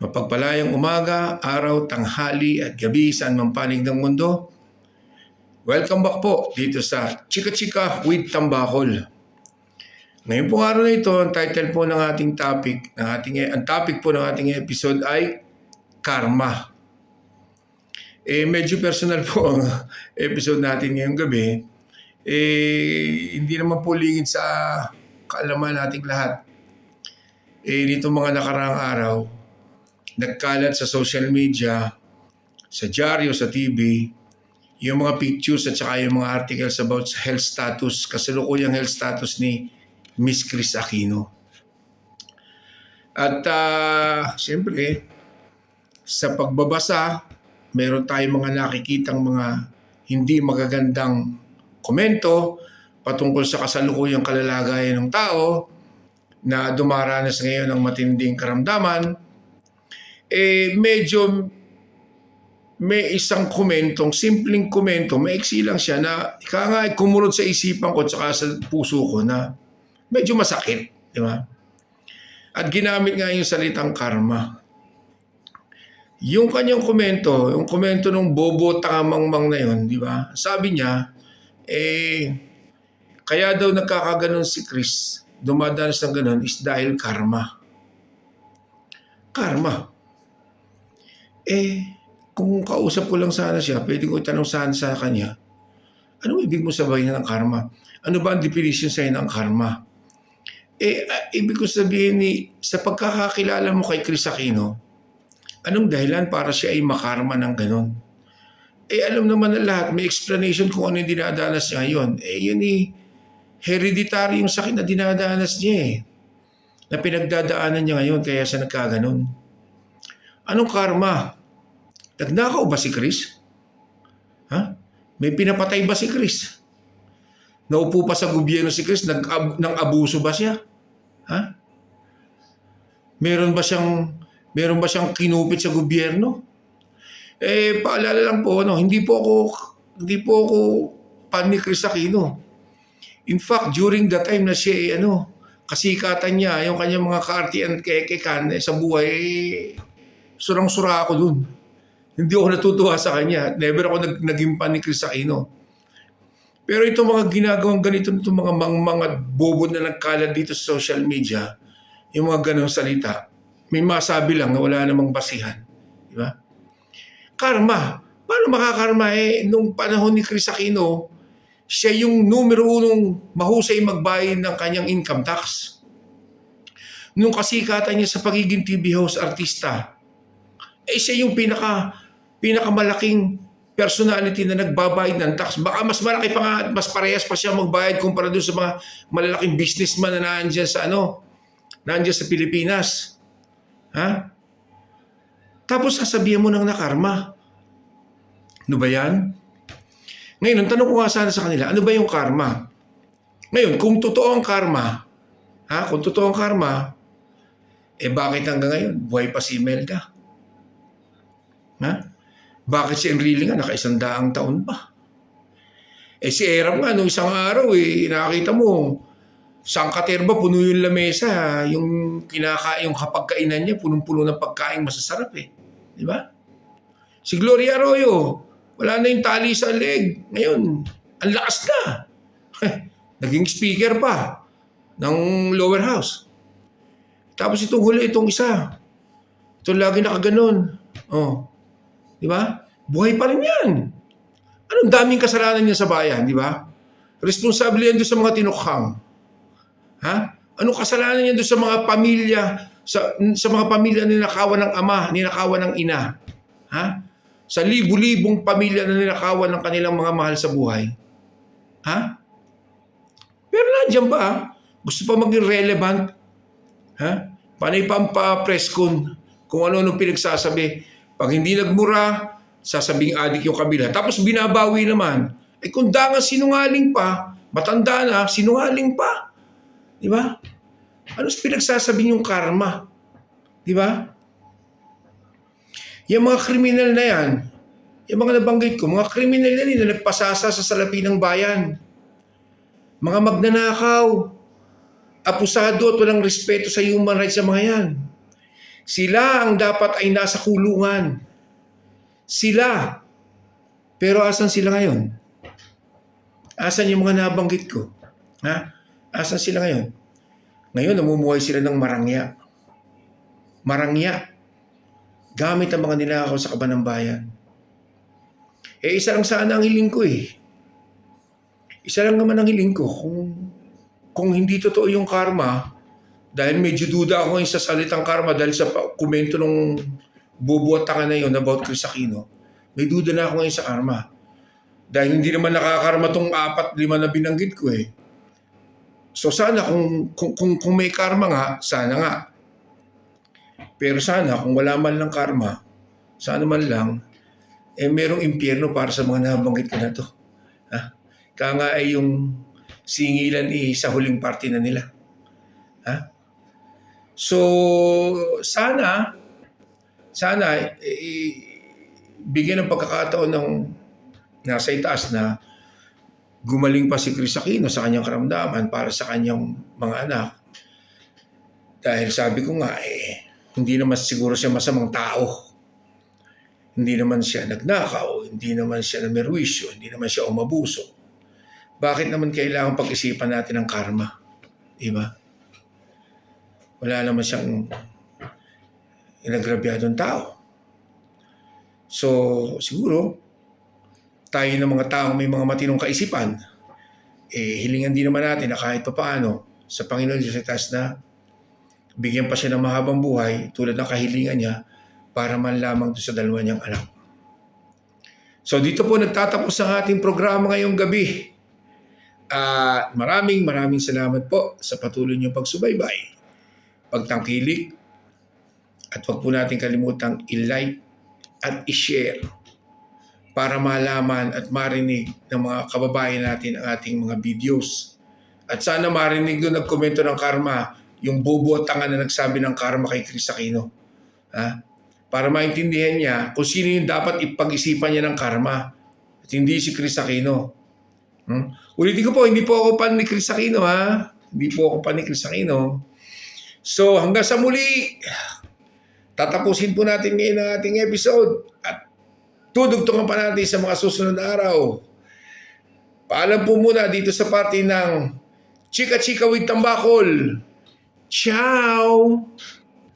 Mapagpalayang umaga, araw, tanghali at gabi saan man panig ng mundo. Welcome back po dito sa Chika Chika with Tambakol. Ngayon pong araw na ito, ang title po ng ating topic, ang topic po ng ating episode ay Karma. Medyo personal po ang episode natin ngayong gabi. Hindi naman po lingid sa kaalaman nating lahat. Nito mga nakaraang araw, nagkalat sa social media, sa dyaryo, sa TV, yung mga pictures at saka yung mga articles about health status, kasalukuyang health status ni Miss Kris Aquino. At siyempre, sa pagbabasa, meron tayong mga nakikitang mga hindi magagandang komento patungkol sa kasalukuyang kalalagayan ng tao na dumaranas ngayon ng matinding karamdaman. Medyo may isang komentong, simpleng komento, maiksi lang siya na kumunod sa isipan ko at saka sa puso ko na medyo masakit, di ba? At ginamit nga yung salitang karma. Yung kanyang komento, yung komento ng bobo takamangmang na yun, di ba? Sabi niya, kaya daw nagkakaganon si Kris, dumadanas ng ganon is dahil karma. Karma. Kung kausap ko lang sana siya, pwede ko itanong sana sa kanya, ano ibig mo sabihin ng karma? Ano ba ang definition sa'yo ng karma? Ibig ko sabihin sa pagkakakilala mo kay Kris Aquino, anong dahilan para siya ay makarma ng ganon? Alam naman na lahat, may explanation kung ano yung dinadanas niya ngayon. Yun hereditary yung sakit na dinadanas niya na pinagdadaanan niya ngayon kaya siya nagkaganon. Anong karma? Nagnakaw ba si Kris? Ha? May pinapatay ba si Kris? Naupo pa sa gobyerno si Kris? Nang abuso ba siya? Ha? Meron ba siyang kinupit sa gobyerno? Paalala lang po, hindi po ako fan ni Kris Aquino. In fact, during the time na siya kasikatan niya, yung kanyang mga kaartian kekekan sa buhay, surang-sura ako dun. Hindi ako natutuwa sa kanya. Never ako naging fan ni Kris Aquino. Pero itong mga ginagawang ganito, itong mga bobo na nagkalat dito sa social media, yung mga ganong salita, may masabi lang na wala namang basihan. Di ba? Karma. Paano makakarma? Nung panahon ni Kris Aquino, siya yung numero unong mahusay magbayad ng kanyang income tax. Nung kasikatan niya sa pagiging TV host artista, siya yung pinakamalaking personality na nagbabayad ng tax. Baka mas malaki pa nga, mas parehas pa siya magbayad kumpara doon sa mga malalaking businessman na nandiyan sa Pilipinas. Ha? Tapos sasabihan mo ng nakarma. Ano ba yan? Ngayon, ang tanong ko nga sana sa kanila, ano ba yung karma? Ngayon, kung totoo ang karma, bakit hanggang ngayon, buhay pa si Imelda? Ha? Bakit si Enrile nga, naka-100 taon pa? Si Erap nga, nung isang araw, nakita mo, sangkaterba, puno yung lamesa, yung kapagkainan niya, punong-puno ng pagkain masasarap Di ba? Si Gloria Arroyo, wala na yung tali sa leg. Ngayon, ang lakas na. Naging speaker pa ng lower house. Tapos itong isa. Itong lagi nakaganon. Di ba? Buhay pa rin yan. Anong daming kasalanan niya sa bayan, di ba? Responsable yan doon sa mga tinukhang. Ha? Anong kasalanan niya doon sa mga pamilya, sa mga pamilya na ninakawan ng ama, ninakawan ng ina? Ha? Sa libu-libong pamilya na ninakawan ng kanilang mga mahal sa buhay. Ha? Pero nandiyan ba? Gusto pa maging relevant? Ha? Panay pa-press con kung ano pinagsasabi. Pag hindi nagmura, sasabing adik yung kabila. Tapos binabawi naman. Kung dangan sinungaling pa, matanda na, sinungaling pa. Di ba? Ano pinagsasabi yung karma? Di ba? Yung mga kriminal na yan, yung mga nabanggit ko, mga kriminal yan na nagpasasa sa salapi ng bayan. Mga magnanakaw, apusado at walang respeto sa human rights sa mga yan. Sila ang dapat ay nasa kulungan. Sila. Pero asan sila ngayon? Asan yung mga nabanggit ko? Ha? Asan sila ngayon? Ngayon, namumuhay sila ng marangya. Marangya. Gamit ang mga ninakaw sa kaban ng bayan. Isa lang sana ang hiling ko eh. Isa lang naman ang hiling ko. Kung hindi totoo yung karma, dahil medyo duda ako ngayon sa salitang karma dahil sa komento nung bubuwat-tanga na yun about Chris Aquino, may duda na ako ngayon sa karma. Dahil hindi naman nakakarma tong 4-5 na binanggit ko eh. So sana kung may karma nga, sana nga. Pero sana kung wala man lang karma, sana man lang, merong impyerno para sa mga nabanggit ko na to. Ha? Kaya nga ay yung singilan sa huling parte na nila. Ha? So, sana, bigyan ng pagkakataon ng nasa itaas na gumaling pa si Chris Aquino sa kanyang karamdaman para sa kanyang mga anak. Dahil sabi ko nga, hindi naman siguro siya masamang tao. Hindi naman siya nagnakaw, hindi naman siya namerwisyo, hindi naman siya umabuso. Bakit naman kailangan pag-isipan natin ang karma? Diba? Wala naman siyang inagrabyadong tao. So, siguro, tayo ng mga taong may mga matinong kaisipan, hilingan din naman natin na kahit papaano sa Panginoon Diyos sa taas na bigyan pa siya ng mahabang buhay tulad ng kahilingan niya para man lamang doon sa dalawa niyang anak. So, dito po nagtatapos ang ating programa ngayong gabi. Maraming salamat po sa patuloy niyong pagsubaybay, pagtangkilik, at huwag po natin kalimutang i-like at i-share para malaman at marinig ng mga kababayan natin ang ating mga videos. At sana marinig doon nagkomento ng karma, yung bobo at tanga na nagsabi ng karma kay Chris Aquino. Ha? Para maintindihan niya kung sino yung dapat ipag-isipan niya ng karma at hindi si Chris Aquino. Ulitin ko po, hindi po ako pan ni Chris Aquino ha. Hindi po ako pan ni Chris Aquino. So hanggang sa muli, tatapusin po natin ngayon ang ating episode at tudugtungan pa natin sa mga susunod na araw. Paalam po muna dito sa parte ng Chika Chika with Tambakol. Ciao!